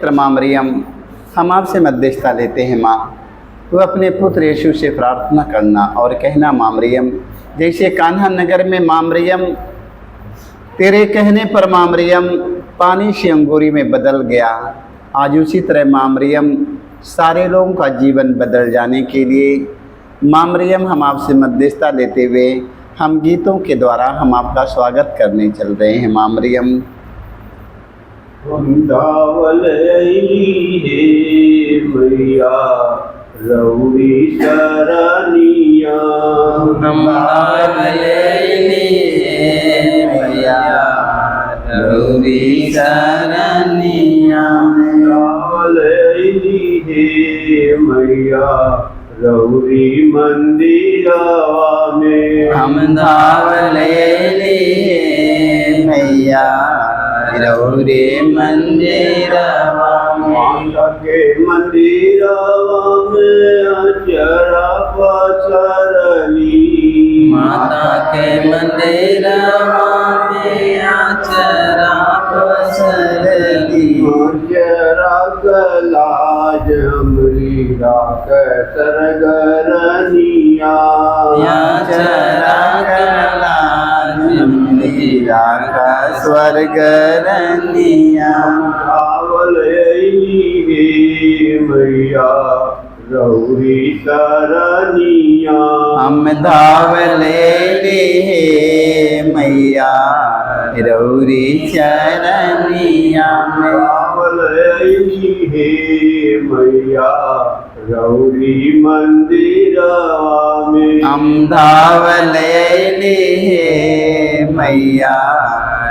माँ मरियम, हम आपसे मध्यस्थता लेते हैं माँ। तो अपने पुत्र यीशु से प्रार्थना करना और कहना, माँ मरियम, जैसे कान्हा नगर में माँ मरियम तेरे कहने पर माँ मरियम पानी से अंगूरी में बदल गया, आज उसी तरह माँ मरियम सारे लोगों का जीवन बदल जाने के लिए माँ मरियम हम आपसे मध्यस्थता लेते हुए हम गीतों के द्वारा हम आपका स्वागत करने चल रहे हैं। माँ मरियम, हम दावल अइली हे मैया रउरी सरनिया। हम दावल अइली हे मैया रउरी सरनिया। दावल अइली हे मैया रउरी मंदिरवा में। हम दावल अइली हे मैया रउरी मंदिरवा में। माता के मंदिरवा में अचरा पसरली। माता के मंदिरवा में अचरा पसरली। अचरा कलाज हमरी राख सरगरनिया। अचरा कलाज हमरी राख स्वर्गरनिया। दावल अइली हे मैया रउरी सरनिया। हम दावल अइली हे मैया रउरी चरनिया में। दावल अइली हे मैया रउरी मंदिरवा में। हम दावल अइली हे मैया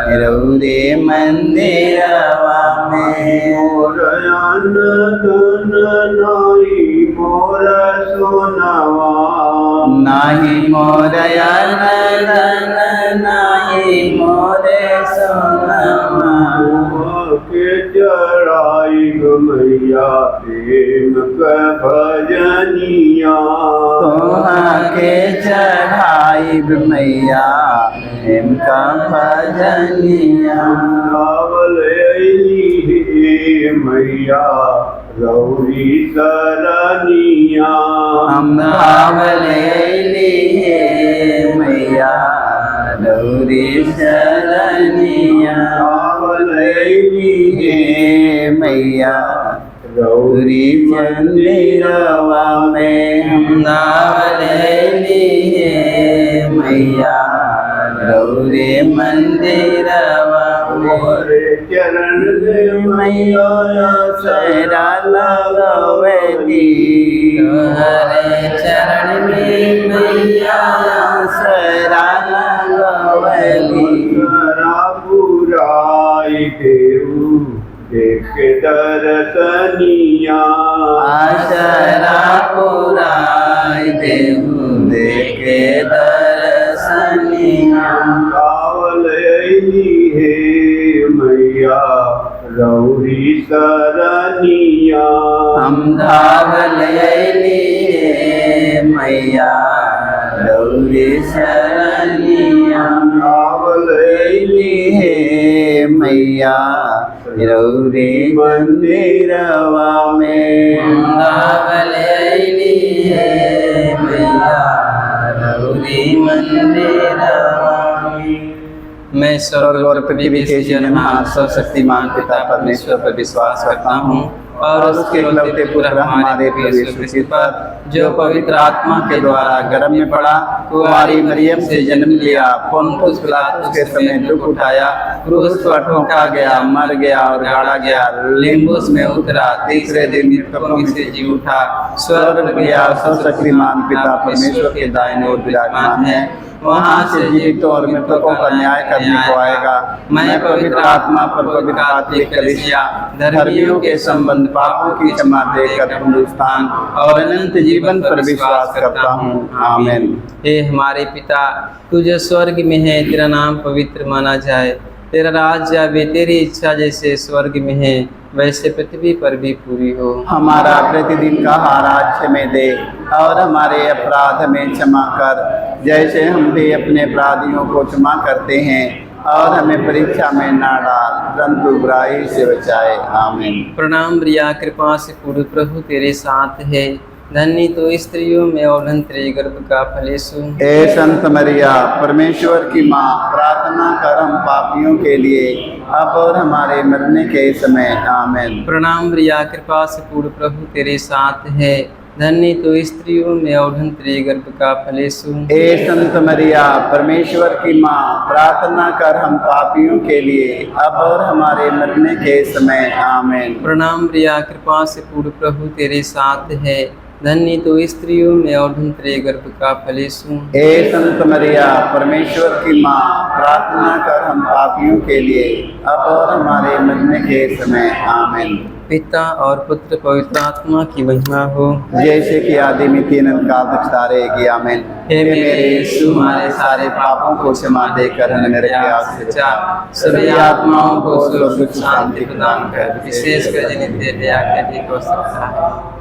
रउरी मंदिरवा में। मोरयन धन नाई मोर सोनवा। नाही मोरयन धन नाही मोरे सोनवा। के चढ़ाई मैया प्रेम क भजनिया। तोहा के चढ़ाई मैया प्रेम का भजनिया। दावल अइली हे मैया रउरी सरनिया। हम दावल अइली हे मैया रउरी सरनिया। दावल अइली हे मैया रउरी मंदिरवा में। हम दावल अइली हे मैया रउरी मंदिरवा में। मोरे चरण में मैया सेरा लगवली। तोहरे चरण में मैया सेरा लगवली। करा बुराई देऊ देख दर्शनिया। आशरा पुराई देहु देखे दर्शनिया। दावल अइली हे मैया रउरी सरनिया। हम दावल अइली हे मैया रउरी सरनिया। दावल अइली हे मैया रउरी मंदिरवा में। हम दावल अइली हे मैया रउरी मंदिरवा में। मैं स्वर्ग और पृथ्वी के जनहार सर्वशक्तिमान पिता परमेश्वर पर विश्वास करता हूँ और उसके इकलौते पुत्र हमारे प्रिय यीशु मसीह पर, जो पवित्र आत्मा के द्वारा गर्भ में पड़ा, कुंवारी मरियम से जन्म लिया, पुन्तियुस पिलातुस के समय दुख उठाया, क्रूस पर ठोका गया, मर गया और गाड़ा गया, लिम्बुस में उतरा, तीसरे दिन मृतकों में से जी उठा, स्वर्ग गया, सर्वशक्तिमान पिता परमेश्वर के दाहिने ओर विराजमान है, वहाँ से जीवितों और मृतकों का न्याय करने को आएगा। मैं पवित्र आत्मा पर पवित्र आत्मिक कलीसिया, धर्मियों के संबंध, पापों की क्षमा देकर पुनरुत्थान और अनंत जीवन पर विश्वास करता हूँ। आमीन। हे हमारे पिता, तू जो स्वर्ग में है, तेरा नाम पवित्र माना जाए, तेरा राज्य आवे, तेरी इच्छा जैसे स्वर्ग में है वैसे पृथ्वी पर भी पूरी हो। हमारा प्रतिदिन का आहार आज हमें दे और हमारे अपराध हमें क्षमा कर, जैसे हम भी अपने अपराधियों को क्षमा करते हैं, और हमें परीक्षा में ना डाल, परंतु बुराई से बचाए। आमीन। प्रणाम प्रिया, कृपा से पूर्ण प्रभु तेरे साथ है, धन्य तो स्त्रियों में और धन्य तेरे गर्भ का फल यीशु। हे संत मरिया, परमेश्वर की माँ, प्रार्थना कर हम पापियों के लिए, अब और हमारे मरने के समय। आमीन। प्रणाम प्रिया, कृपा से पूर्ण प्रभु तेरे साथ है, धन्य तो स्त्रियों में और धन्य तेरे गर्भ का फल यीशु। हे संत मरिया, परमेश्वर की माँ, प्रार्थना कर हम पापियों के लिए, अब और हमारे मरने के समय। आमीन। प्रणाम प्रिया, कृपा से पूर्ण प्रभु तेरे साथ है, धन्य तो स्त्रियों में और धन्य तेरे गर्भ का फल यीशु। हे संत मरिया, परमेश्वर की माँ, प्रार्थना कर हम पापियों के लिए, अब और हमारे मरने के समय। आमीन। पिता और पुत्र पवित्र आत्मा की महिमा हो, जैसे कि आदि में तीन काल तक रहेगी। आमीन। हे मेरे यीशु, हमारे सारे पापों को क्षमा देकर हमें नरक की आग से बचा, सभी आत्माओं को सुख शांति प्रदान कर, विशेषकर जिन्हें तेरे दया के अधिक आवश्यकता है।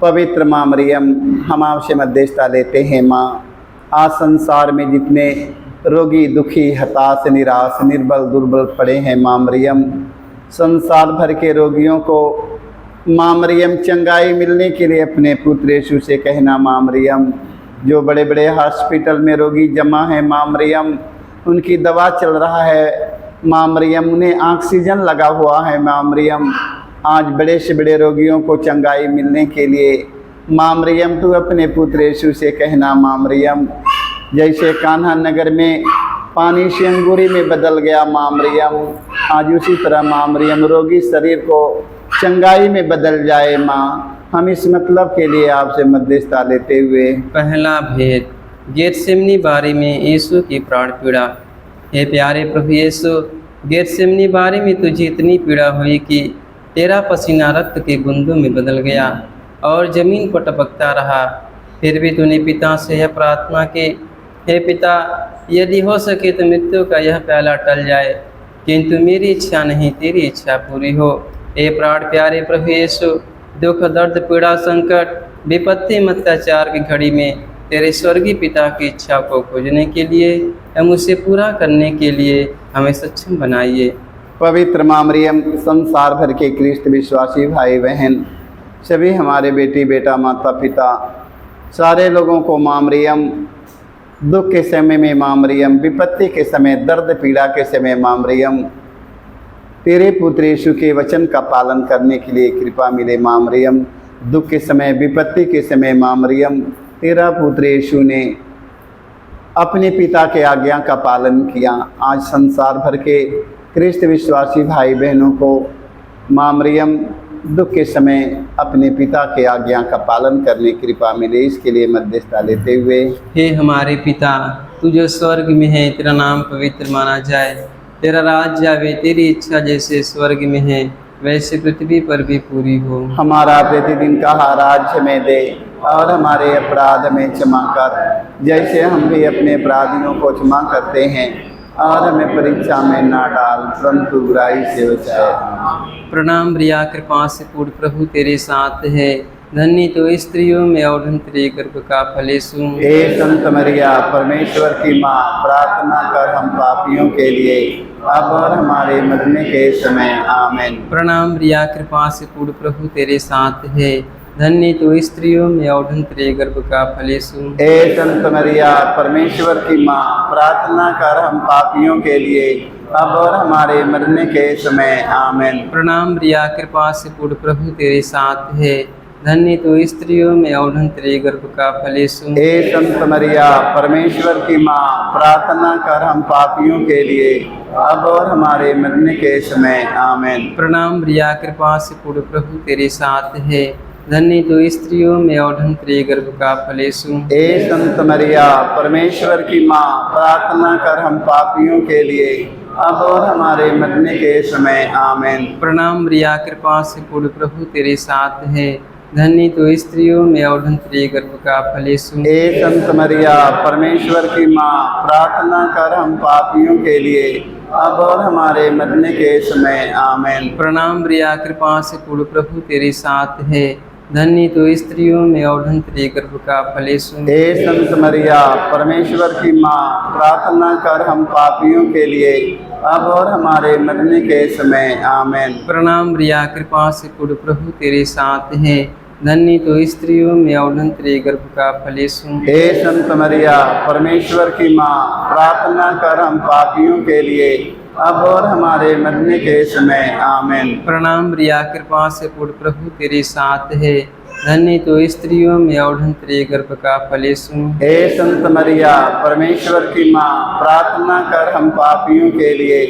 पवित्र माँ मरियम, हम आपसे मध्यस्थता लेते हैं। माँ, आज संसार में जितने रोगी, दुखी, हताश, निराश, निर्बल, दुर्बल पड़े हैं, माँ मरियम, संसार भर के रोगियों को माँ मरियम चंगाई मिलने के लिए अपने पुत्र यीशु से कहना। माँ मरियम, जो बड़े बड़े हॉस्पिटल में रोगी जमा हैं, माँ मरियम, उनकी दवा चल रहा है, माँ मरियम, उन्हें ऑक्सीजन लगा हुआ है, माँ मरियम, आज बड़े से बड़े रोगियों को चंगाई मिलने के लिए माँ मरियम तू अपने पुत्र यीशु से कहना। माँ मरियम, जैसे कान्हा नगर में पानी से अंगूरी में बदल गया, माँ मरियम, आज उसी तरह माँ मरियम रोगी शरीर को चंगाई में बदल जाए। माँ, हम इस मतलब के लिए आपसे मध्यस्थता लेते हुए। पहला भेद, गेतसेमनी बारी में यीशु की प्राण पीड़ा। हे प्यारे प्रभु यीशु, गेतसेमनी बारी में तुझे इतनी पीड़ा हुई कि तेरा पसीना रक्त के बूंदों में बदल गया और जमीन पर टपकता रहा। फिर भी तूने पिता से यह प्रार्थना की, हे पिता, यदि हो सके तो मृत्यु का यह प्याला टल जाए, किंतु मेरी इच्छा नहीं तेरी इच्छा पूरी हो। हे प्राण प्यारे प्रभु यीशु, दुख, दर्द, पीड़ा, संकट, विपत्ति, अत्याचार की घड़ी में तेरे स्वर्गीय पिता की इच्छा को खोजने के लिए एवं उसे पूरा करने के लिए हमें सक्षम बनाइए। पवित्र माँ मरियम, संसार भर के ख्रिस्त विश्वासी भाई बहन, सभी हमारे बेटी बेटा, माता पिता, सारे लोगों को माँ मरियम, दुख के समय में माँ मरियम, विपत्ति के समय, दर्द पीड़ा के समय माँ मरियम, तेरे पुत्र यीशु के वचन का पालन करने के लिए कृपा मिले। माँ मरियम, दुख के समय, विपत्ति के समय माँ मरियम, तेरा पुत्र यीशु ने अपने पिता के आज्ञा का पालन किया। आज संसार भर के ख्रिस्त विश्वासी भाई बहनों को माँ मरियम, दुख के समय अपने पिता के आज्ञा का पालन करने की कृपा मिले, इसके लिए मध्यस्थता लेते हुए। हे हमारे पिता, तू जो स्वर्ग में है, तेरा नाम पवित्र माना जाए, तेरा राज्य आवे, तेरी इच्छा जैसे स्वर्ग में है वैसे पृथ्वी पर भी पूरी हो। हमारा प्रतिदिन का आहार हमें दे और हमारे अपराध में क्षमा कर, जैसे हम भी अपने अपराधियों को क्षमा करते हैं, और हमें परीक्षा में ना डाल, परंतु बुराई से बचाए। प्रणाम प्रिया, कृपा से पूर्ण प्रभु तेरे साथ है, धन्य तो स्त्रियों में और धन्य तेरे गर्भ का फल यीशु। हे संत मरिया, परमेश्वर की माँ, प्रार्थना कर हम पापियों के लिए, अब और हमारे मरने के समय। आमीन। प्रणाम प्रिया, कृपा से पूर्ण प्रभु तेरे साथ है, धन्य तो स्त्रियों में और धन्य तेरे गर्भ का फल यीशु। हे संत मरिया, परमेश्वर की माँ, प्रार्थना कर हम पापियों के लिए, अब और हमारे मरने के समय। आमीन। प्रणाम प्रिया, कृपा से पूर्ण प्रभु तेरे साथ है, धन्य तो स्त्रियों में और धन्य तेरे गर्भ का फल यीशु। हे संत मरिया, परमेश्वर की माँ, प्रार्थना कर हम पापियों के लिए, अब और हमारे मरने के समय। आमीन। प्रणाम प्रिया, कृपा से पूर्ण प्रभु तेरे साथ है, धन्य तो स्त्रियों में और धन्य तेरे गर्भ का फल यीशु। हे संत मरिया, परमेश्वर की माँ, प्रार्थना कर हम पापियों के लिए, अब और हमारे मरने के समय। आमीन। प्रणाम प्रिया, कृपा से पूर्ण प्रभु तेरे साथ है, धन्य तो स्त्रियों में और धन्य तेरे गर्भ का फल यीशु। हे संत मरिया, परमेश्वर की माँ, प्रार्थना कर हम पापियों के लिए, अब और हमारे मरने के समय। आमीन। प्रणाम प्रिया, कृपा से पूर्ण प्रभु तेरे साथ है, धन्य तो स्त्रियों में और धन्य तेरे गर्भ का फल यीशु। हे संत मरिया परमेश्वर की माँ, प्रार्थना कर हम पापियों के लिए अब और हमारे मरने के समय आमीन। प्रणाम मरिया, कृपा से पूर्ण प्रभु तेरे साथ है, धन्य तो स्त्रियों में और धन्य तेरे गर्भ का फल यीशु। हे संत मरिया परमेश्वर की माँ, प्रार्थना कर हम पापियों के लिए अब और हमारे मरने के समय आमीन। प्रणाम मरिया, कृपा से पूर्ण प्रभु तेरे साथ है, धन्य तो स्त्रियों में और धन्य तेरे गर्भ का फल यीशु। हे संत मरिया परमेश्वर की माँ, प्रार्थना कर हम पापियों के लिए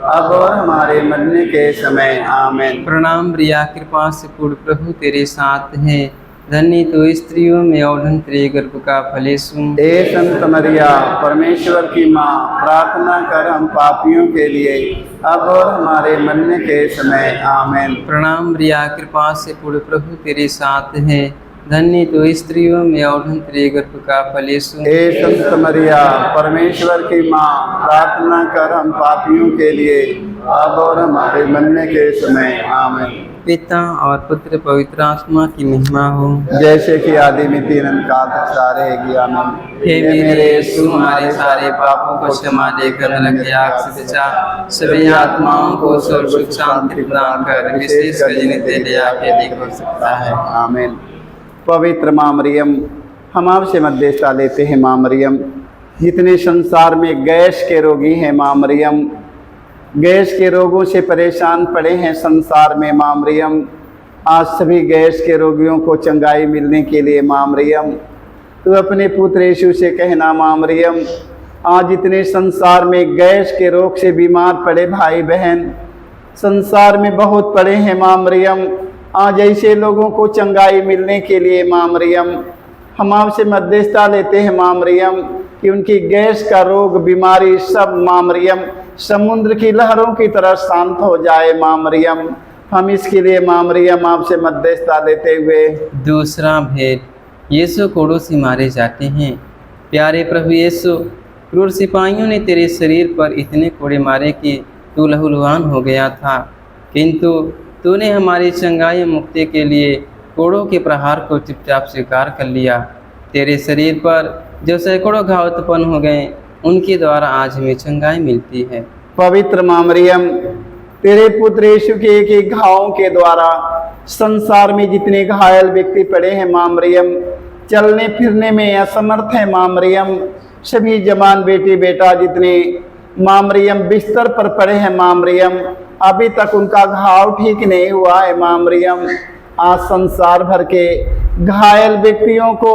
अब और हमारे मरने के समय आमीन। प्रणाम मरिया, कृपा से पूर्ण प्रभु तेरे साथ है, धन्य तो स्त्रियों में और धन्य तेरे गर्भ का फल यीशु। हे संत मरिया परमेश्वर की माँ, प्रार्थना कर हम पापियों के लिए अब और हमारे मरने के समय आमीन। प्रणाम मरिया, कृपा से पूर्ण प्रभु तेरे साथ है, धन्य तो स्त्रियों में और धन्य तेरे गर्भ का फल यीशु। हे संत मरिया परमेश्वर की माँ, प्रार्थना कर हम पापियों के लिए अब और हमारे मरने के समय आमीन। पिता और पुत्र पवित्र आत्मा की महिमा हो, जैसे कि आदि में तीन काल तक सारे आनंद। हे मेरे यीशु, हमारे सारे पापों को क्षमा देकर नरक की आग से बचा, सभी आत्माओं को स्वर्ग सुख शांति प्रदान कर, विशेषकर जिन्हें तेरे आगे देख हो सकता है। आमीन। पवित्र माँ मरियम, हम आपसे मध्यस्थता लेते हैं माँ मरियम, जितने संसार में गैस के रोगी हैं माँ मरियम, गैस के रोगों से परेशान पड़े हैं संसार में माँ मरियम, आज सभी गैस के रोगियों को चंगाई मिलने के लिए माँ मरियम तू अपने पुत्र यीशु से कहना माँ मरियम, आज इतने संसार में गैस के रोग से बीमार पड़े भाई बहन संसार में बहुत पड़े हैं माँ मरियम, आज ऐसे लोगों को चंगाई मिलने के लिए माँ मरियम हम आपसे मध्यस्थता लेते हैं माँ मरियम कि उनकी गैस का रोग बीमारी सब माँ मरियम समुद्र की लहरों की तरह शांत हो जाए माँ मरियम। हम इसके लिए माँ मरियम आपसे मध्यस्थता लेते हुए। दूसरा भेद, यीशु कोड़ों से मारे जाते हैं। प्यारे प्रभु यीशु, क्रूर सिपाहियों ने तेरे शरीर पर इतने कोड़े मारे कि तू लहूलुहान हो गया था, किंतु तूने हमारी चंगाई मुक्ति के लिए कोड़ों के प्रहार को चुपचाप स्वीकार कर लिया। तेरे शरीर पर जो सैकड़ों घाव उत्पन्न हो गए, उनके द्वारा आज हमें चंगाई मिलती है। पवित्र माँ मरियम, तेरे पुत्र यीशु के एक एक घावों के द्वारा संसार में जितने घायल व्यक्ति पड़े हैं माँ मरियम, चलने फिरने में असमर्थ है माँ मरियम, सभी जवान बेटी बेटा जितने माँ मरियम बिस्तर पर पड़े हैं माँ मरियम, अभी तक उनका घाव ठीक नहीं हुआ है माँ मरियम, आज संसार भर के घायल व्यक्तियों को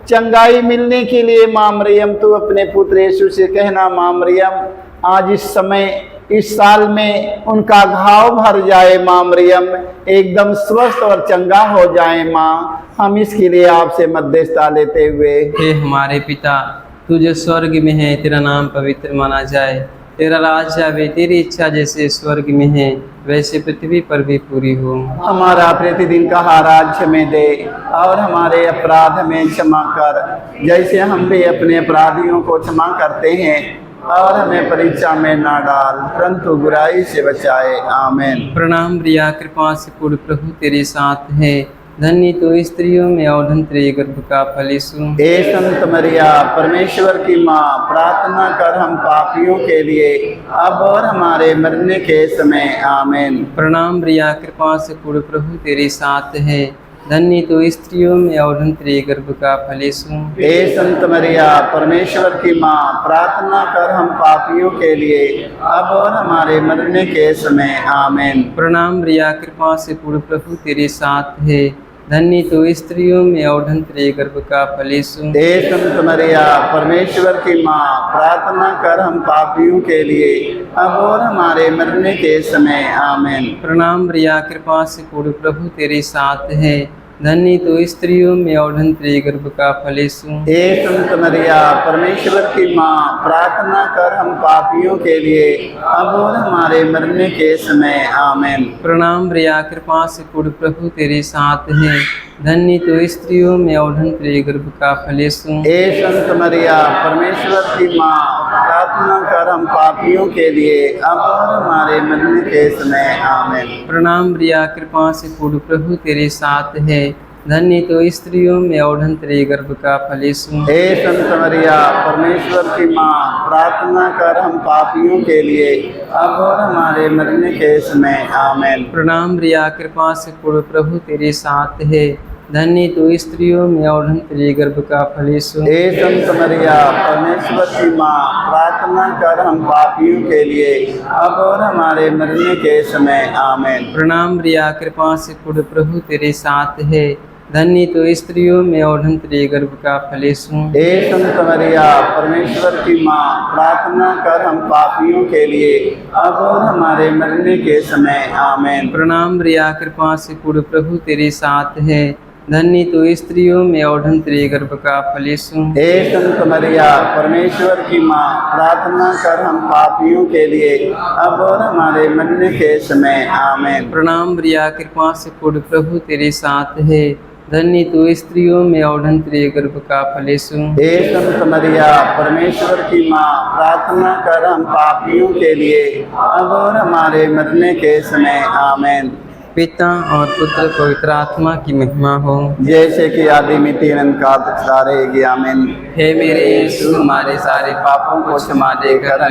चंगाई मिलने के लिए माँ मरियम तू अपने पुत्र यीशु से कहना माँ मरियम, आज इस समय इस साल में उनका घाव भर जाए माँ मरियम, एकदम स्वस्थ और चंगा हो जाए माँ। हम इसके लिए आपसे मध्यस्थता लेते हुए। हे हमारे पिता, तू जो स्वर्ग में है, तेरा नाम पवित्र माना जाए, तेरा राज आवे, तेरी इच्छा जैसे स्वर्ग में है वैसे पृथ्वी पर भी पूरी हो। हमारा प्रतिदिन का आहार हमें दे और हमारे अपराध में क्षमा कर, जैसे हम भी अपने अपराधियों को क्षमा करते हैं, और हमें परीक्षा में ना डाल परंतु बुराई से बचाए। आमीन। प्रणाम मरिया, कृपा से पूर्ण प्रभु तेरे साथ है, धन्य तो स्त्रियों में और धन्य तेरे गर्भ का फल यीशु। हे संत मरिया परमेश्वर की माँ, प्रार्थना कर हम पापियों के लिए अब और हमारे मरने के समय आमीन। प्रणाम मरिया, कृपा से पूर्ण प्रभु तेरे साथ है, धन्य तो स्त्रियों में और धन्य तेरे गर्भ का फल यीशु। हे संत मरिया परमेश्वर की माँ, प्रार्थना कर हम पापियों के लिए अब और हमारे मरने के समय आमीन। प्रणाम मरिया, कृपा से पूर्ण प्रभु तेरे साथ है, धन्य तो स्त्रियों में और धन्य तेरे गर्भ का फल यीशु। हे संत मरिया परमेश्वर की माँ, प्रार्थना कर हम पापियों के लिए अब और हमारे मरने के समय आमीन। प्रणाम मरिया, कृपा से पूर्ण प्रभु तेरे साथ है, धन्य तो स्त्रियों में और धन्य तेरे गर्भ का फल यीशु। हे संत मरिया परमेश्वर की माँ, प्रार्थना कर हम पापियों के लिए अब और हमारे मरने के समय आमीन। प्रणाम मरिया, कृपा से पूर्ण प्रभु तेरे साथ है, धन्य तो स्त्रियों में और धन्य तेरे गर्भ का फल यीशु। हे संत मरिया परमेश्वर की माँ, प्रार्थना कर हम पापियों के लिए अब और हमारे मरने के समय आमीन। प्रणाम मरिया, कृपा से पूर्ण प्रभु तेरे साथ है, धन्य तो स्त्रियों में और धन तेरे गर्भ का फल यीशु। हे संत मरिया परमेश्वर की माँ, प्रार्थना कर हम पापियों के लिए अब और हमारे मरने के समय आमीन। प्रणाम मरिया, कृपा से पूर्ण, प्रभु तेरे साथ है, धन्य तो स्त्रियों में और धन तेरे गर्भ का फल यीशु। हे संत मरिया परमेश्वर की माँ, प्रार्थना कर हम पापियों के लिए अब और हमारे मरने के समय आमीन। प्रणाम मरिया, कृपा से पूर्ण, प्रभु तेरे साथ है, धन्य तो स्त्रियों में और धन तेरे गर्भ का फल यीशु। हे संत मरिया परमेश्वर की माँ, प्रार्थना कर हम पापियों के लिए अब और हमारे मरने के समय आमीन। प्रणाम मरिया, कृपा से पूर्ण, प्रभु तेरे साथ है, धन्य तो स्त्रियों में और धन तेरे गर्भ का फल यीशु। हे संत मरिया परमेश्वर की माँ, प्रार्थना कर हम पापियों के लिए अब और हमारे मरने के समय आमीन। प्रणाम मरिया, कृपा से पूर्ण, प्रभु तेरे साथ है, धन्य तो स्त्रियों में और धन तेरे गर्भ का फल यीशु। हे संत मरिया परमेश्वर की माँ, प्रार्थना कर हम पापियों के लिए अब और हमारे मरने के समय आमीन। पिता और पुत्र पवित्र आत्मा की महिमा हो, जैसे कि आदि में तीन काल तक सदा रहेगी आमीन। हे मेरे यीशु, हमारे सारे पापों को क्षमा देकर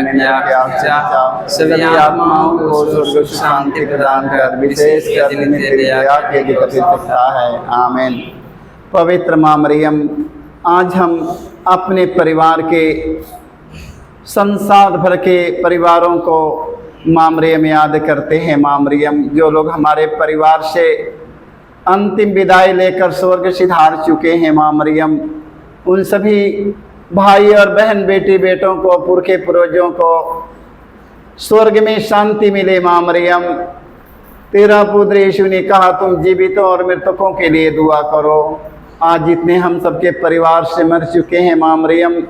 सभी आत्माओं को सुख शांति प्रदान कर, विशेष कर जिन्हें तेरी दया के अधिक सकता है आमीन। पवित्र माँ मरियम, आज हम अपने परिवार के संसार भर के परिवारों को माँ मरियम याद करते हैं। माँ मरियम, जो लोग हमारे परिवार से अंतिम विदाई लेकर स्वर्ग सिधार चुके हैं, माँ मरियम उन सभी भाई और बहन, बेटी बेटों को, पुरखे पूर्वजों को स्वर्ग में शांति मिले। माँ मरियम, तेरा पुत्र यीशु ने कहा तुम जीवितों और मृतकों के लिए दुआ करो। आज जितने हम सबके परिवार से मर चुके हैं, माँ मरियम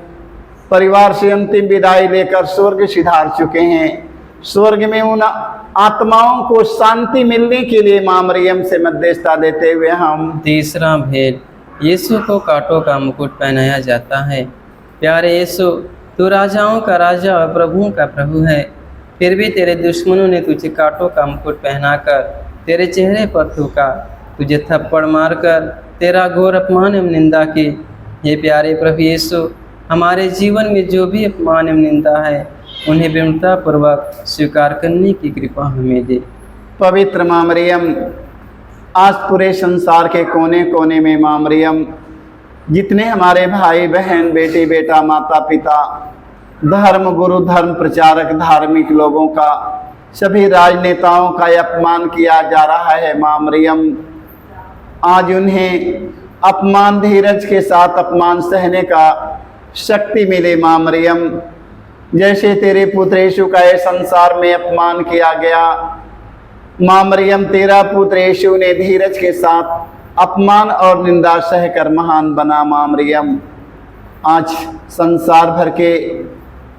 परिवार से अंतिम विदाई लेकर स्वर्ग सिधार चुके हैं, स्वर्ग में उन आत्माओं को शांति मिलने के लिए माँ मरियम से मध्यस्थता देते हुए हम तीसरा भेद, यीशु को कांटों का मुकुट पहनाया जाता है। प्यारे यीशु, तू राजाओं का राजा और प्रभुओं का प्रभु है, फिर भी तेरे दुश्मनों ने तुझे कांटों का मुकुट पहनाकर तेरे चेहरे पर थूका, तुझे थप्पड़ मारकर तेरा घोर अपमान एवं निंदा की। ये प्यारे प्रभु यीशु, हमारे जीवन में जो भी अपमान एवं निंदा है उन्हें विनम्रतापूर्वक स्वीकार करने की कृपा हमें दे। पवित्र माँ मरियम, आज पूरे संसार के कोने कोने में माँ मरियम जितने हमारे भाई बहन, बेटी बेटा, माता पिता, धर्म गुरु, धर्म प्रचारक, धार्मिक लोगों का, सभी राजनेताओं का अपमान किया जा रहा है, माँ मरियम आज उन्हें अपमान धीरज के साथ अपमान सहने का शक्ति मिले। माँ मरियम, जैसे तेरे पुत्र यीशु का ये संसार में अपमान किया गया, माँ मरियम तेरा पुत्र यीशु ने धीरज के साथ अपमान और निंदा सहकर महान बना। माँ मरियम, आज संसार भर के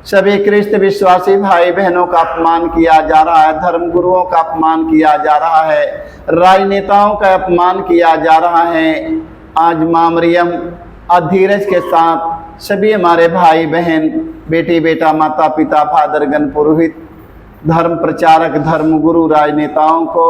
सभी क्रिस्त विश्वासी भाई बहनों का अपमान किया जा रहा है, धर्म गुरुओं का अपमान किया जा रहा है, राजनेताओं का अपमान किया जा रहा है। आज माँ मरियम धीरज के साथ सभी हमारे भाई बहन, बेटी बेटा, माता पिता, फादरगण, पुरोहित, धर्म प्रचारक, धर्म गुरु, राजनेताओं को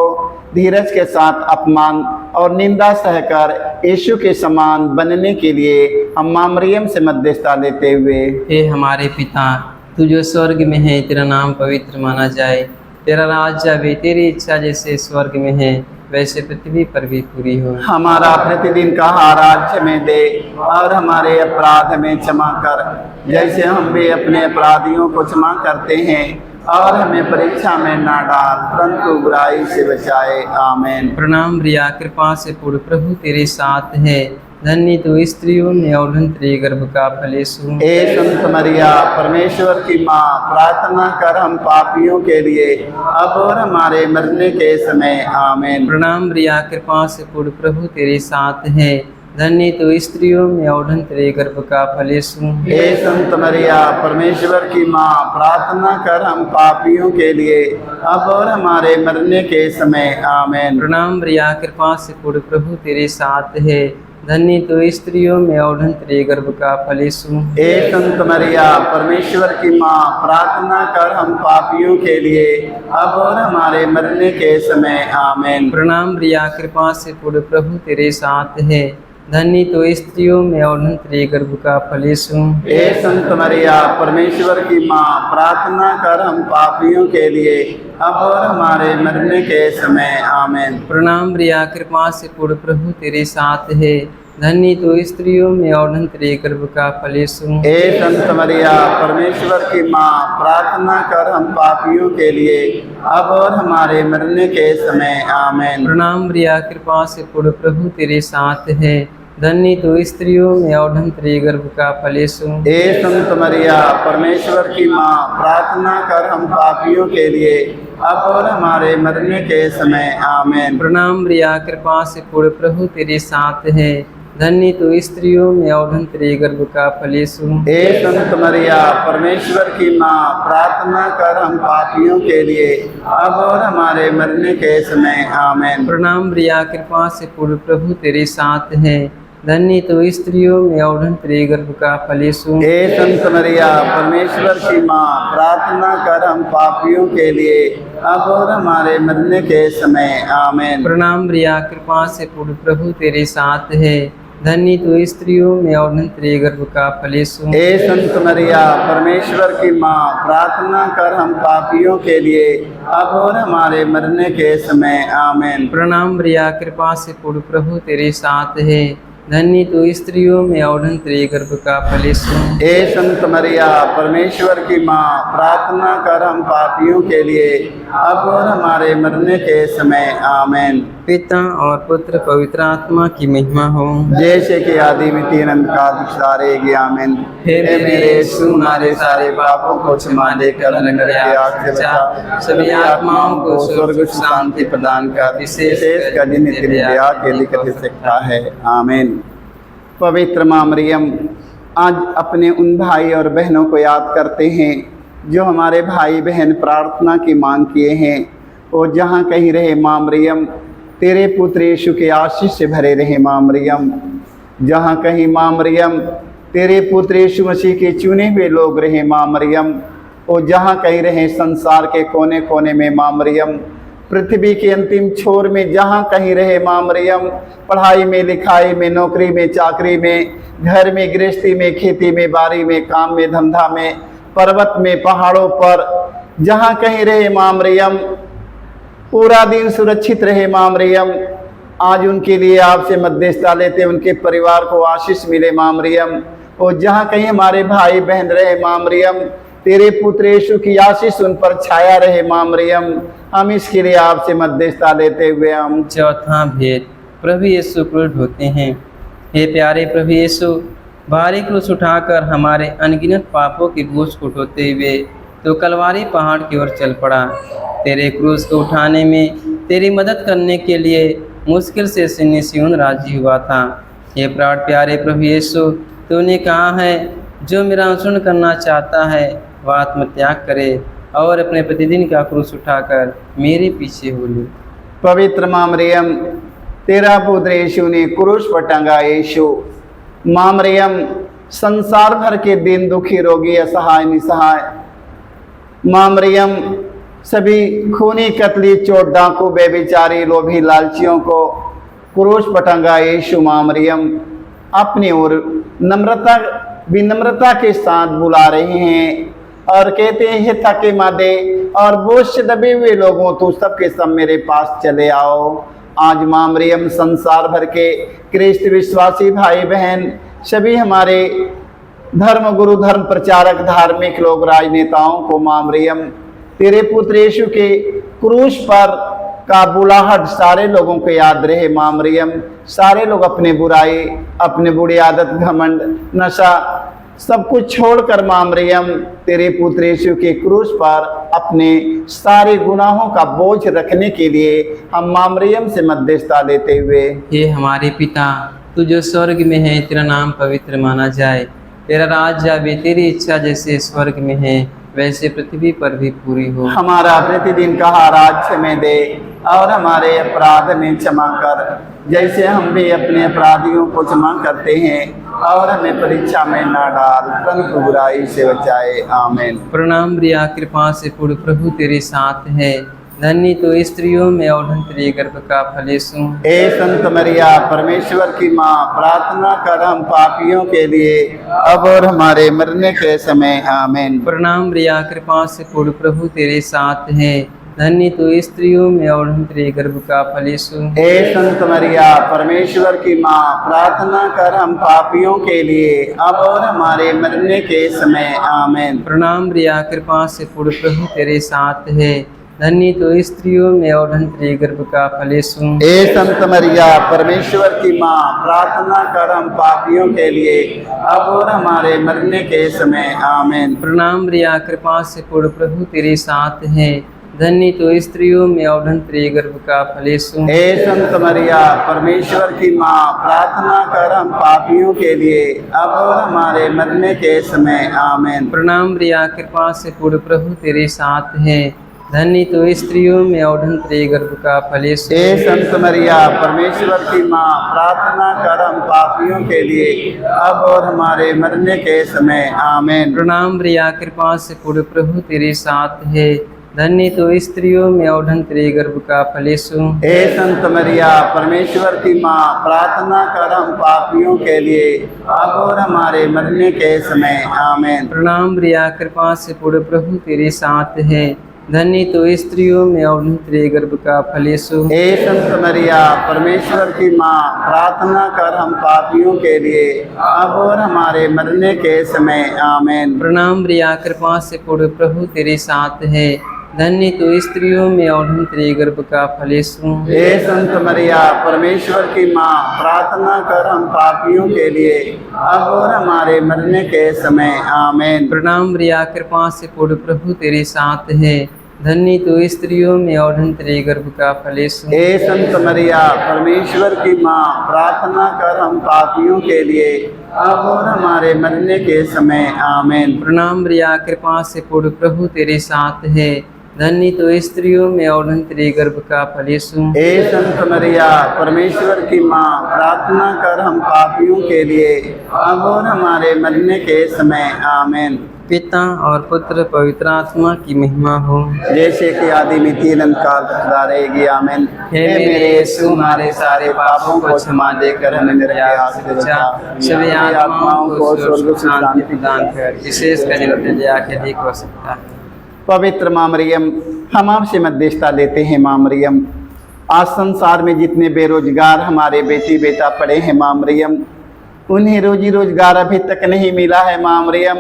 धीरज के साथ अपमान और निंदा सहकर यीशु के समान बनने के लिए हम माँ मरियम से मध्यस्थता लेते हुए, हे हमारे पिता, तू जो स्वर्ग में है, तेरा नाम पवित्र माना जाए, तेरा राज्य आवे, तेरी इच्छा जैसे स्वर्ग में है वैसे पृथ्वी पर भी पूरी हो। हमारा प्रतिदिन का आहार आज हमें दे और हमारे अपराध हमें क्षमा कर, जैसे हम भी अपने अपराधियों को क्षमा करते हैं, और हमें परीक्षा में ना डाल परंतु बुराई से बचाए आमीन। प्रणाम मरिया, कृपा से पूर्ण, प्रभु तेरे साथ है, धन्य तो स्त्रियों में और धन्य तेरे गर्भ का फल यीशु। हे संत मरिया परमेश्वर की माँ, प्रार्थना कर हम पापियों के लिए अब और हमारे मरने के समय आमीन। प्रणाम मरिया, कृपा से पूर्ण, प्रभु तेरे साथ है, धन्य तो स्त्रियों में और धन्य तेरे गर्भ का फल यीशु। हे संत मरिया परमेश्वर की माँ, प्रार्थना कर हम पापियों के लिए अब और हमारे मरने के समय आमीन। प्रणाम मरिया, कृपा से पूर्ण, प्रभु तेरे साथ है, धन्य तो स्त्रियों में और धन्य तेरे गर्भ का फल यीशु। हे संत मरिया परमेश्वर की माँ, प्रार्थना कर हम पापियों के लिए अब और हमारे मरने के समय आमीन। प्रणाम प्रिया, कृपा से पूर्ण प्रभु तेरे साथ है, धन्य तो स्त्रियों में और धन्य तेरे गर्भ का फल यीशु। हे संत मरिया परमेश्वर की माँ, प्रार्थना कर हम पापियों के लिए अब और हमारे मरने के समय आमीन। प्रणाम प्रिया, कृपा से पूर्ण प्रभु तेरे साथ है, धन्य तो स्त्रियों में और धन्य तेरे गर्भ का फल यीशु। हे संत मरिया परमेश्वर की माँ, प्रार्थना कर हम पापियों के लिए अब और हमारे मरने के समय आमीन। प्रणाम प्रिया, कृपा से पूर्ण प्रभु तेरे साथ है, धन्य तो स्त्रियों में और धन्य तेरे गर्भ का फल यीशु। हे संत मरिया परमेश्वर की माँ, प्रार्थना कर हम पापियों के लिए अब और हमारे मरने के समय आमीन। प्रणाम प्रिया, कृपा से पूर्ण प्रभु तेरे साथ है, धन्य तो स्त्रियों में और धन्य तेरे गर्भ का फल यीशु। हे संत मरिया परमेश्वर की माँ, प्रार्थना कर हम पापियों के लिए अब और हमारे मरने के समय आमीन। प्रणाम प्रिया, कृपा से पूर्ण प्रभु तेरे साथ है, धन्य तो स्त्रियों में और धन्य तेरे गर्भ का फल यीशु। हे संत मरिया परमेश्वर की माँ, प्रार्थना कर हम पापियों के लिए अब और हमारे मरने के समय आमीन। प्रणाम प्रिया, कृपा से पूर्ण प्रभु तेरे साथ है, धन्य तो स्त्रियों में और धन्य तेरे गर्भ का फल यीशु। हे संत मरिया परमेश्वर की माँ, प्रार्थना कर हम पापियों के लिए अब और हमारे मरने के समय आमीन। प्रणाम प्रिया, कृपा से पूर्ण प्रभु तेरे साथ है, धन्य तो स्त्रियों में और धन्य तेरे गर्भ का फल यीशु। हे संत मरिया परमेश्वर की माँ, प्रार्थना कर हम पापियों के लिए अब और हमारे मरने के समय आमीन। पिता और पुत्र पवित्र आत्मा की महिमा हो, जैसे कि आदि में तीन अंत काल सारे आमीन। हे हे मेरे यीशु, हमारे सारे पापों को क्षमा देकर नरक के आग से बचा, सभी आत्माओं को स्वर्ग सुख शांति प्रदान कर, विशेष कर जिन्हें तेरी दया के लिखित सकता है आमीन। पवित्र माँ मरियम, आज अपने उन भाई और बहनों को याद करते हैं जो हमारे भाई बहन प्रार्थना की मांग किए हैं, और जहाँ कहीं रहे माँ मरियम तेरे पुत्र यीशु के आशीष से भरे रहे माँ मरियम। जहाँ कहीं माँ मरियम तेरे पुत्र यीशु मसीह के चुने हुए लोग रहे माँ मरियम, और जहाँ कहीं रहे संसार के कोने कोने में माँ मरियम, पृथ्वी के अंतिम छोर में जहाँ कहीं रहे माँ मरियम, पढ़ाई में, लिखाई में, नौकरी में, चाकरी में, घर में, गृहस्थी में, खेती में, बाड़ी में, काम में, धंधा में, पर्वत में, पहाड़ों पर, जहाँ कहीं रहे माँ मरियम, पूरा दिन सुरक्षित रहे माँ मरियम। आज उनके लिए आपसे मध्यस्थता लेते उनके परिवार को आशीष मिले माँ मरियम। और जहाँ कहीं हमारे भाई बहन रहे माँ मरियम, तेरे पुत्र यीशु की आशीष उन पर छाया रहे माँ मरियम। हम इसके लिए आपसे मध्यस्थता लेते हुए हम चौथा भेद, प्रभु यीशु क्रूस होते हैं। हे प्यारे प्रभु यीशु, भारी क्रूस उठाकर हमारे अनगिनत पापों की बोझ को उठाते हुए तो कलवारी पहाड़ की ओर चल पड़ा। तेरे क्रूस को उठाने में तेरी मदद करने के लिए मुश्किल से सिय्योन राजी हुआ था। ये प्राण प्यारे प्रभु यीशु, तूने कहा है जो मेरा अनुसरण करना चाहता है वह आत्मत्याग करे और अपने प्रतिदिन का क्रूस उठाकर मेरे पीछे हो ले। पवित्र माँ मरियम, तेरा पुत्र यीशु ने क्रूस पर टंगा यीशु। माँ मरियम, संसार भर के दिन दुखी, रोगी, असहाय, निसहाय माँ मरियम, सभी खूनी, कतली, चोट, डाकू, बेबिचारी, लोभी, लालचियों को क्रूस पर टंगा यीशु माँ मरियम अपनी ओर विनम्रता के साथ बुला रहे हैं और कहते हैं, हे थके मादे और बोझ से दबे हुए लोगों, तो सबके सब मेरे पास चले आओ। आज माँ मरियम संसार भर के ख्रिस्त विश्वासी भाई बहन, सभी हमारे धर्म गुरु, धर्म प्रचारक, धार्मिक लोग, राजनेताओं को माँ मरियम तेरे पुत्र यीशु के क्रूस पर का बुलाहट सारे लोगों को याद रहे माँ मरियम। सारे लोग अपने बुराई, अपने बुरी आदत, घमंड, नशा सब कुछ छोड़कर माँ मरियम तेरे पुत्र यीशु के क्रूस पर अपने सारे गुनाहों का बोझ रखने के लिए हम माँ मरियम से मध्यस्थता लेते हुए, हे हमारे पिता, तू जो स्वर्ग में है, तेरा नाम पवित्र माना जाए, तेरा राज आवे, तेरी इच्छा जैसे स्वर्ग में है वैसे पृथ्वी पर भी पूरी हो। हमारा प्रतिदिन का आहार आज हमें दे, और हमारे अपराध में क्षमा कर, जैसे हम भी अपने अपराधियों को क्षमा करते हैं, और हमें परीक्षा में न डाल, परंतु बुराई से बचाए। आमीन। प्रणाम प्रिया, कृपा से पूर्ण प्रभु तेरे साथ है, धन्य तो स्त्रियों में और धन्य तेरे गर्भ का फल यीशु। हे संत मरिया, परमेश्वर की माँ, प्रार्थना कर हम पापियों के लिए, अब और हमारे मरने के समय। आमीन। प्रणाम प्रिया, कृपा से पूर्ण प्रभु तेरे साथ है, धन्य तो स्त्रियों में और धन्य तेरे गर्भ का फल यीशु। हे संत मरिया, परमेश्वर की माँ, प्रार्थना कर हम पापियों के लिए, अब और हमारे मरने के समय। आमीन। प्रणाम प्रिया, कृपा से पूर्ण प्रभु तेरे साथ है, धन्य तो स्त्रियों में और धन्य तेरे गर्भ का फल यीशु। हे संत मरिया, परमेश्वर की माँ, प्रार्थना कर हम पापियों के लिए, अब और हमारे मरने के समय। आमीन। प्रणाम प्रिया, कृपा से पूर्ण प्रभु तेरे साथ है, धन्य तो स्त्रियों में और धन्य तेरे गर्भ का फल यीशु। हे संत मरिया, परमेश्वर की माँ, प्रार्थना कर हम पापियों के लिए, अब और हमारे मरने के समय। आमीन। प्रणाम प्रिया, कृपा से पूर्ण प्रभु तेरे साथ है, धन्य तो स्त्रियों में और धन्य तेरे गर्भ का फल यीशु। हे संत मरिया, परमेश्वर की माँ, प्रार्थना कर हम पापियों के लिए, अब और हमारे मरने के समय। आमीन। प्रणाम प्रिया, कृपा से पूर्ण प्रभु तेरे साथ है, धन्य तो स्त्रियों में और धन्य तेरे गर्भ का फल यीशु। हे संत मरिया, परमेश्वर की माँ, प्रार्थना कर हम पापियों के लिए, अब और हमारे मरने के समय। आमीन। प्रणाम प्रिया, कृपा से पूर्ण प्रभु तेरे साथ है, धन्य तो स्त्रियों में और धन्य तेरे गर्भ का फल यीशु। हे संत मरिया, परमेश्वर की माँ, प्रार्थना कर हम पापियों के लिए, अब और हमारे मरने के समय। आमीन। प्रणाम प्रिया, कृपा से पूर्ण प्रभु तेरे साथ है, धन्य तो स्त्रियों में और धन्य तेरे गर्भ का फल यीशु। हे संत मरिया, परमेश्वर की माँ, प्रार्थना कर हम पापियों के लिए, अब और हमारे मरने के समय। आमीन। प्रणाम प्रिया, कृपा से पूर्ण प्रभु तेरे साथ है, धन्य तो स्त्रियों में और धन्य तेरे गर्भ का फल यीशु। हे संत मरिया, परमेश्वर की माँ, प्रार्थना कर हम पापियों के लिए, अब और हमारे मरने के समय। आमीन। प्रणाम प्रिया, कृपा से पूर्ण प्रभु तेरे साथ है, धन्य तो स्त्रियों में और धन्य तेरे गर्भ का फल यीशु। हे संत मरिया, परमेश्वर की माँ, प्रार्थना कर हम पापियों के लिए, अब और हमारे मरने के समय। आमीन। पिता और पुत्र पवित्र आत्मा की महिमा हो, जैसे कि आदि में तीन काल सदा रहेगी। आमीन। हे मेरे यीशु, हमारे सारे पापों को क्षमा देकर हमें नरक से बचा, सभी आत्माओं को स्वर्ग से शांति प्रदान कर, विशेष कर आके ठीक हो सकता है। पवित्र माँ मरियम, हम आपसे मध्यस्थता लेते हैं। माँ मरियम, आज संसार में जितने बेरोजगार हमारे बेटी बेटा पड़े हैं माँ मरियम, उन्हें रोजी रोजगार अभी तक नहीं मिला है। माँ मरियम,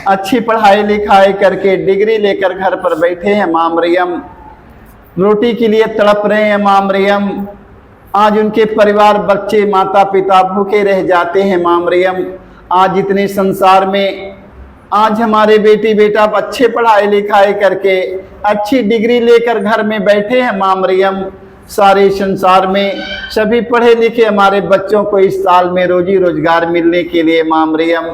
अच्छी पढ़ाई लिखाई करके डिग्री लेकर घर पर बैठे हैं माँ मरियम, रोटी के लिए तड़प रहे हैं माँ मरियम। आज उनके परिवार, बच्चे, माता पिता भूखे रह जाते हैं माँ मरियम। आज इतने संसार में आज हमारे बेटी बेटा अच्छे पढ़ाई लिखाई करके अच्छी डिग्री लेकर घर में बैठे हैं माँ मरियम। सारे संसार में सभी पढ़े लिखे हमारे बच्चों को इस साल में रोजी रोजगार मिलने के लिए माँ मरियम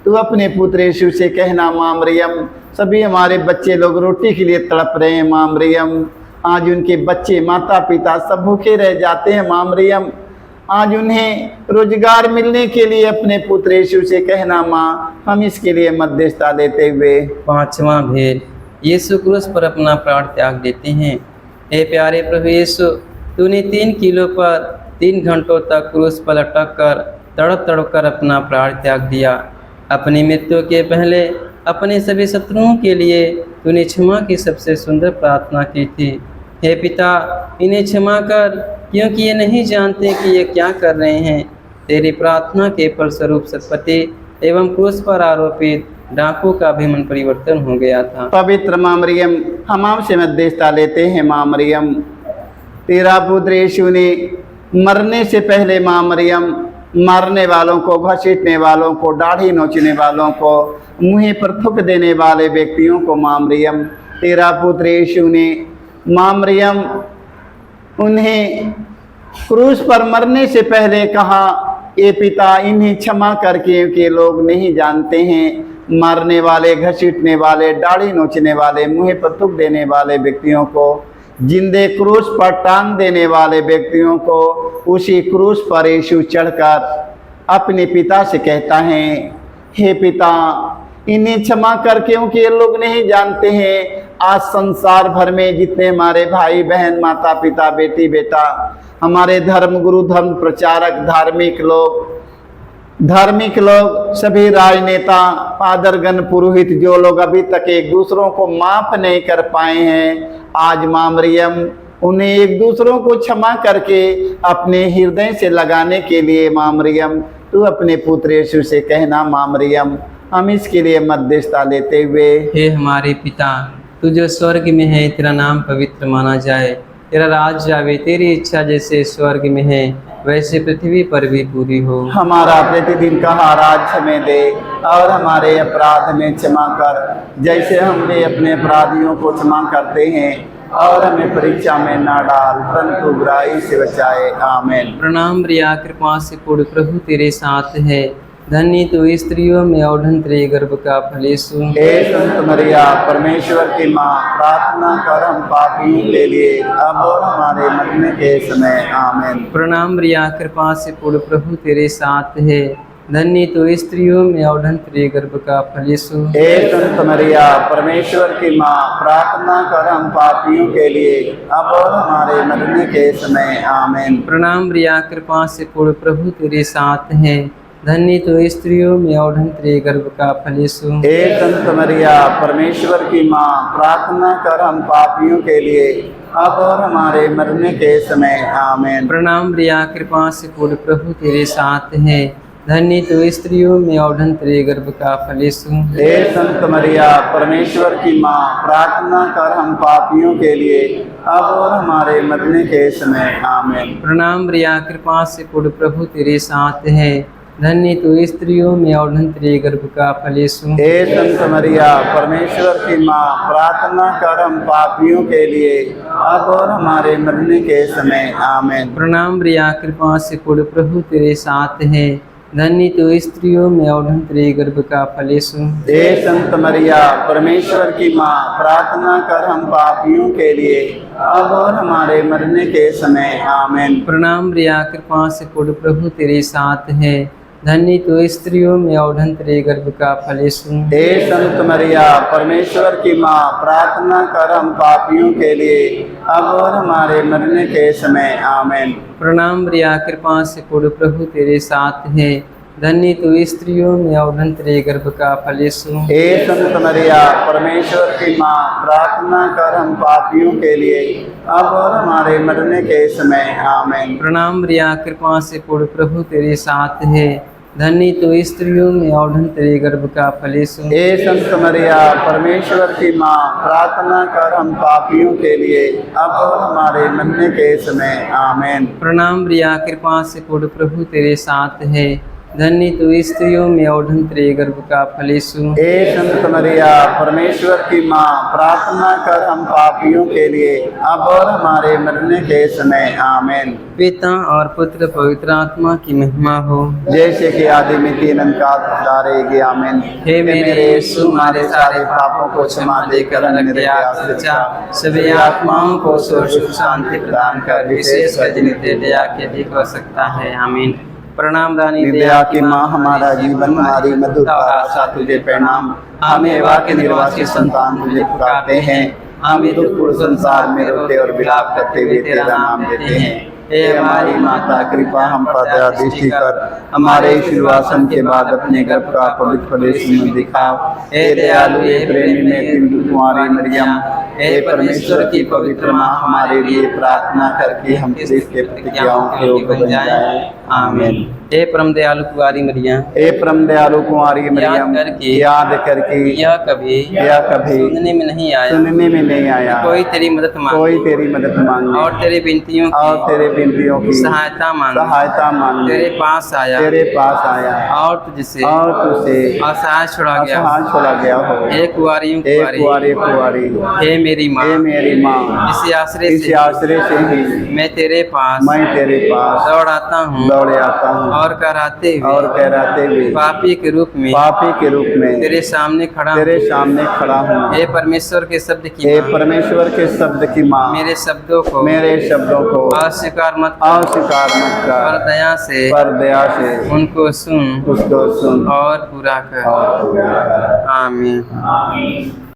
तू अपने पुत्र यीशु से कहना माँ मरियम, सभी हमारे बच्चे लोग रोटी के लिए तड़प रहे हैं माँ मरियम। आज उनके बच्चे, माता पिता सब भूखे रह जाते हैं माँ मरियम। आज उन्हें रोजगार मिलने के लिए अपने पुत्र यीशु से कहना माँ, हम इसके लिए मध्यस्थता लेते हुए। पांचवा भेद, यीशु क्रूस पर अपना प्राण त्याग देते हैं। हे प्यारे प्रभु यीशु, तूने 3 किलो पर 3 घंटों तक क्रूस पर लटक कर तड़प तड़प कर अपना प्राण त्याग दिया। अपनी मृत्यु के पहले अपने सभी शत्रुओं के लिए तूने क्षमा की सबसे सुंदर प्रार्थना की थी। हे पिता, इन्हें क्षमा कर, क्योंकि ये नहीं जानते कि ये क्या कर रहे हैं। तेरी प्रार्थना के फलस्वरूप सतपति एवं क्रूस पर आरोपित डाकू का भी मन परिवर्तन हो गया था। पवित्र माँ मरियम, हम आपसे मध्यस्थता लेते हैं माँ मरियम। तेरा पुत्र यीशु ने मरने से पहले माँ मरियम, मारने वालों को, घसीटने वालों को, दाढ़ी नोचने वालों को, मुँह पर थूक देने वाले व्यक्तियों को माँ मरियम, तेरा पुत्र यीशु ने माँ मरियम उन्हें क्रूस पर मरने से पहले कहा, ये पिता इन्हें क्षमा करके, क्योंकि लोग नहीं जानते हैं मारने वाले, घसीटने वाले, दाढ़ी नोचने वाले, मुँह पर थूक देने वाले व्यक्तियों को, जिंदे क्रूस पर टांग देने वाले व्यक्तियों को, उसी क्रूस पर यीशु चढ़कर अपने पिता से कहता है, हे पिता इन्हें क्षमा कर, क्योंकि ये लोग नहीं जानते हैं। आज संसार भर में जितने हमारे भाई बहन, माता पिता, बेटी बेटा, हमारे धर्म गुरु, धर्म प्रचारक, धार्मिक लोग, सभी राजनेता, पादरगण, पुरोहित, जो लोग अभी तक एक दूसरों को माफ नहीं कर पाए हैं, आज माँ मरियम उन्हें एक दूसरों को क्षमा करके अपने हृदय से लगाने के लिए, माँ मरियम तू अपने पुत्र यीशु से कहना, माँ मरियम हम इसके लिए मध्यस्थता लेते हुए, हे हमारे पिता, तू जो स्वर्ग में है, तेरा नाम पवित्र माना जाए, तेरा राज्य आवे, तेरी इच्छा जैसे स्वर्ग में है वैसे पृथ्वी पर भी पूरी हो। हमारा प्रतिदिन का आहार हमें दे, और हमारे अपराध में क्षमा कर, जैसे हम भी अपने अपराधियों को क्षमा करते हैं, और हमें परीक्षा में ना डाल, परंतु बुराई से बचाए। आमीन। प्रणाम प्रिया, कृपा से पूर्ण, प्रभु तेरे साथ है, धन्य तू स्त्रियों में और धन्य तेरे गर्भ का फल यीशु। हे संत मरिया, परमेश्वर की माँ, प्रार्थना कर हम पापियों के लिए, अब और हमारे मरने के समय। आमीन। प्रणाम प्रिया, कृपा से पूर्ण, प्रभु तेरे साथ है, धन्य तू स्त्रियों में और धन्य तेरे गर्भ का फल यीशु। हे संत मरिया, परमेश्वर की माँ, प्रार्थना कर हम पापियों के लिए, अब और हमारे मरने के समय। आमीन। प्रणाम प्रिया, कृपा से पूर्ण, प्रभु तेरे साथ है, धन्य तो स्त्रियों में और धन्य तेरे गर्भ का फल यीशु। हे संत मरिया, परमेश्वर की माँ, प्रार्थना कर हम पापियों के लिए, अब और हमारे मरने के समय। आमीन। प्रणाम प्रिया, कृपा से पूर्ण, प्रभु तेरे साथ है, धन्य तो स्त्रियों में और धन्य तेरे गर्भ का फल यीशु। हे संत मरिया, परमेश्वर की माँ, प्रार्थना कर हम पापियों के लिए, अब और हमारे मरने के समय। आमीन। प्रणाम प्रिया, कृपा से पूर्ण, प्रभु तेरे साथ है, धन्य तो स्त्रियों में और धन्य तेरे गर्भ का फल यीशु। हे संत मरिया, परमेश्वर की माँ, प्रार्थना कर हम पापियों के लिए, अब और हमारे मरने के समय। आमीन। प्रणाम प्रिया, कृपा से पूर्ण, प्रभु तेरे साथ है, धन्य तो स्त्रियों में और धन्य तेरे गर्भ का फल यीशु। हे संत मरिया, परमेश्वर की माँ, प्रार्थना कर हम पापियों के लिए, अब और हमारे मरने के समय। आमीन। प्रणाम प्रिया, कृपा से पूर्ण, प्रभु तेरे साथ है, धन्य तो स्त्रियों में और धन्य तेरे गर्भ का फल यीशु। हे संत मरिया, परमेश्वर की माँ, प्रार्थना कर हम पापियों के लिए, अब और हमारे मरने के समय। आमीन। प्रणाम प्रिया, कृपा से पूर्ण, प्रभु तेरे साथ है, धन्य तो स्त्रियों में और धन्य तेरे गर्भ का फल यीशु। हे संत मरिया, परमेश्वर की माँ, प्रार्थना कर हम पापियों के लिए, अब और हमारे मरने के समय। आमीन। प्रणाम प्रिया, कृपा से पूर्ण, प्रभु तेरे साथ है, धन्य तो स्त्रियों में और धन्य तेरे गर्भ का फल यीशु। हे संत मरिया, परमेश्वर की माँ, प्रार्थना कर हम पापियों के लिए, अब और हमारे मरने के समय। आमीन। प्रणाम प्रिया, कृपा से पूर्ण, प्रभु तेरे साथ है, धन्य तो स्त्रियों में और धन्य तेरे गर्भ का फल यीशु। हे संत मरिया, परमेश्वर की माँ, प्रार्थना कर हम पापियों के लिए, अब और हमारे मरने के समय। आमीन। पिता और पुत्र पवित्र आत्मा की महिमा हो, जैसे कि आदि में तीन अंकार रहेगी। आमीन। हे मेरे यीशु, हमारे सारे पापों को क्षमा देकर सभी आत्माओं को सुख शांति प्रदान कर, विशेष नित्य दया के अधिक हो सकता है। आमीन। प्रणाम रानी दया की माँ, हमारा जीवन, हमारी मधुर आशा तुझे प्रणाम। हम एवा के निर्वासित संतान तुझे पुकारते हैं, हम दुखपूर्ण संसार में रोते और विलाप करते हुए तेरा नाम देते हैं। हे हमारी माता, कृपा हम पर दया दृष्टि कर, हमारे शुरुआसन के बाद अपने गर्भ का पवित्र प्रदेश में दिखाओ। हे दयालु, हे प्रेमी में कुमारी मरियम, हे परमेश्वर की पवित्र माँ, हमारे लिए प्रार्थना करके हम इसके प्रतिज्ञाओं के योग्य बन जाएं। आमीन। हे परम दयालु कुंवारी मरियम, हे परम दयालु कुमारी मरियम, याद करके यह कभी सुनने में नहीं आया, कोई तेरी मदद मांगे और तेरी विनतियों की सहायता मांगे, तेरे पास आया और तुझसे असहाय छोड़ा गया हो। हे कुंवारी, हे मेरी माँ, इसी आश्रय से ही मैं तेरे पास दौड़ाता हूँ दौड़े आता हूँ और कराते और हुए कहराते हुए पापी के रूप में पापी के रूप में तेरे सामने खड़ा तेरे हूँ। सामने खड़ा हूँ। हे परमेश्वर के शब्द की हे माँ, परमेश्वर के शब्द की माँ, मेरे शब्दों को मेरे शब्दों को अस्वीकार मत कर, अस्वीकार मत और कर, दया से पर दया से उनको सुन उसको सुन और पूरा कर। और पूरा कर। आमीन।